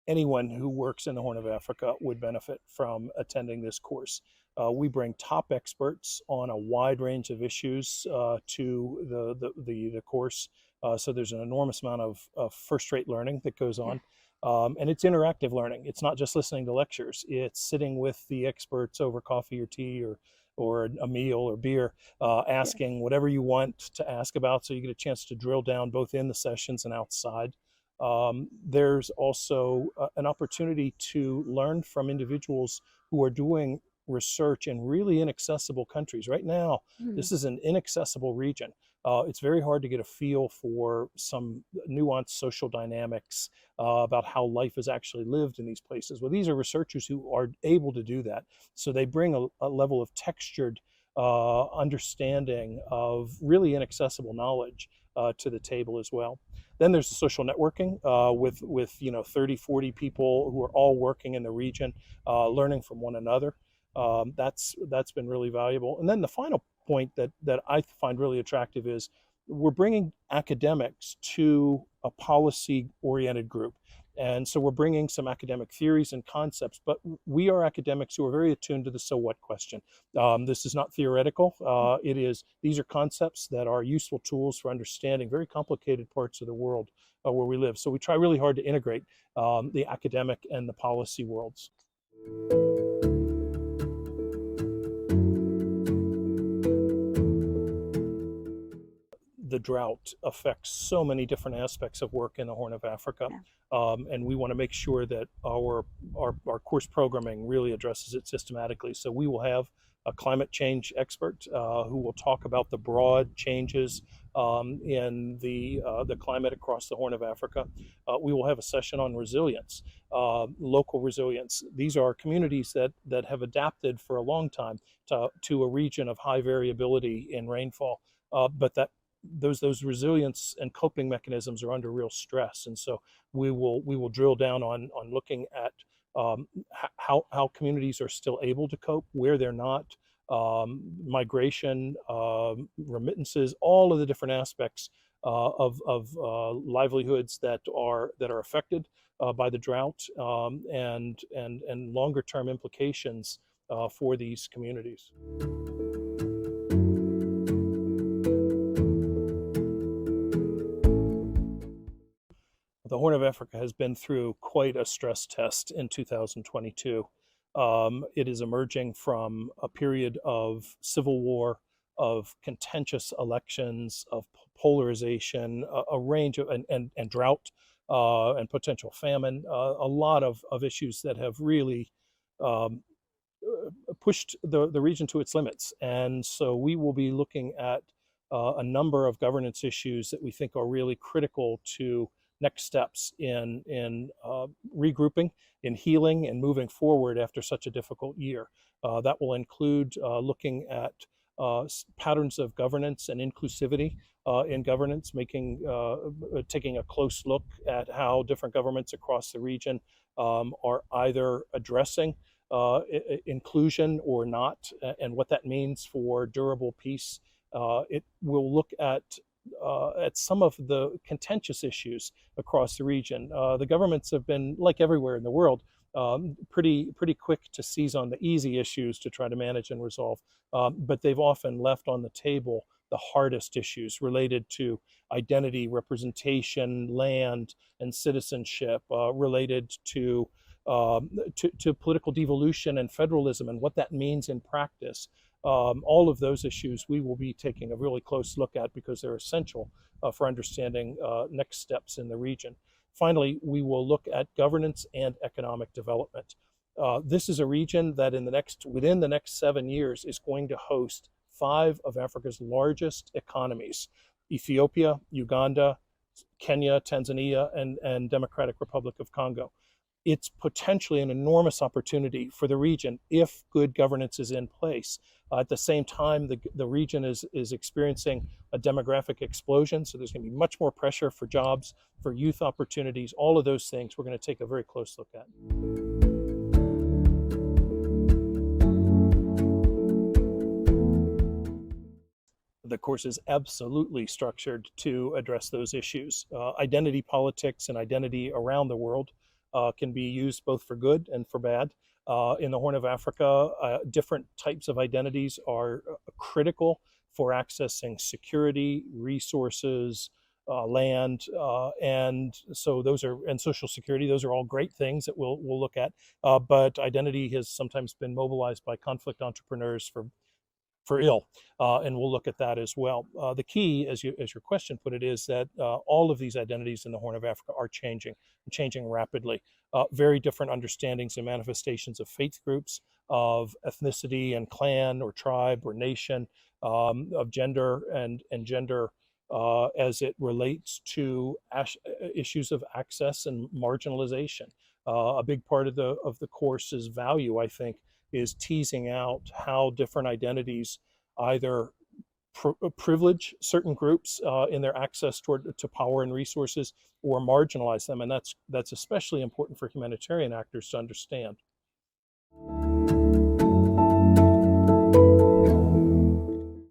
Anyone who works in the Horn of Africa would benefit from attending this course. We bring top experts on a wide range of issues to the course. So there's an enormous amount of first-rate learning that goes on. And it's interactive learning. It's not just listening to lectures. It's sitting with the experts over coffee or tea or a meal or beer, asking whatever you want to ask about, so you get a chance to drill down both in the sessions and outside. There's also an opportunity to learn from individuals who are doing research in really inaccessible countries. Right now, this is an inaccessible region. It's very hard to get a feel for some nuanced social dynamics about how life is actually lived in these places. Well, these are researchers who are able to do that. So they bring a level of textured understanding of really inaccessible knowledge to the table as well. Then there's the social networking with 30, 40 people who are all working in the region, learning from one another. That's been really valuable. And then the final point that I find really attractive is we're bringing academics to a policy-oriented group. And so we're bringing some academic theories and concepts, but we are academics who are very attuned to the so what question. This is not theoretical. These are concepts that are useful tools for understanding very complicated parts of the world where we live. So we try really hard to integrate the academic and the policy worlds. The drought affects so many different aspects of work in the Horn of Africa. And we want to make sure that our course programming really addresses it systematically. So we will have a climate change expert who will talk about the broad changes in the climate across the Horn of Africa. We will have a session on resilience, local resilience. These are communities that have adapted for a long time to a region of high variability in rainfall, but that those resilience and coping mechanisms are under real stress. And so we will drill down on looking at how communities are still able to cope, where they're not, migration, remittances, all of the different aspects of livelihoods that are affected by the drought, and longer term implications for these communities. The Horn of Africa has been through quite a stress test in 2022. It is emerging from a period of civil war, of contentious elections, of polarization, a range of, and drought, and potential famine, a lot of issues that have really pushed the region to its limits. And so we will be looking at a number of governance issues that we think are really critical to next steps in regrouping, in healing, and moving forward after such a difficult year. That will include looking at patterns of governance and inclusivity in governance, taking a close look at how different governments across the region are either addressing inclusion or not, and what that means for durable peace. It will look at some of the contentious issues across the region. The governments have been, like everywhere in the world, pretty quick to seize on the easy issues to try to manage and resolve, but they've often left on the table the hardest issues related to identity, representation, land, and citizenship, related to political devolution and federalism and what that means in practice. All of those issues we will be taking a really close look at because they're essential for understanding next steps in the region. Finally, we will look at governance and economic development. This is a region that within the next 7 years is going to host 5 of Africa's largest economies: Ethiopia, Uganda, Kenya, Tanzania, and Democratic Republic of Congo. It's potentially an enormous opportunity for the region if good governance is in place. At the same time, the region is experiencing a demographic explosion, so there's going to be much more pressure for jobs, for youth opportunities, all of those things we're going to take a very close look at. The course is absolutely structured to address those issues. Identity politics and identity around the world can be used both for good and for bad. In the Horn of Africa, different types of identities are critical for accessing security, resources, land, and so those are, and social security. Those are all great things that we'll look at. But identity has sometimes been mobilized by conflict entrepreneurs for ill, and we'll look at that as well. The key, as your question put it, is that all of these identities in the Horn of Africa are changing rapidly. Very different understandings and manifestations of faith groups, of ethnicity and clan or tribe or nation, of gender and gender as it relates to issues of access and marginalization. A big part of the course's value, I think, is teasing out how different identities either privilege certain groups in their access to power and resources, or marginalize them, and that's especially important for humanitarian actors to understand.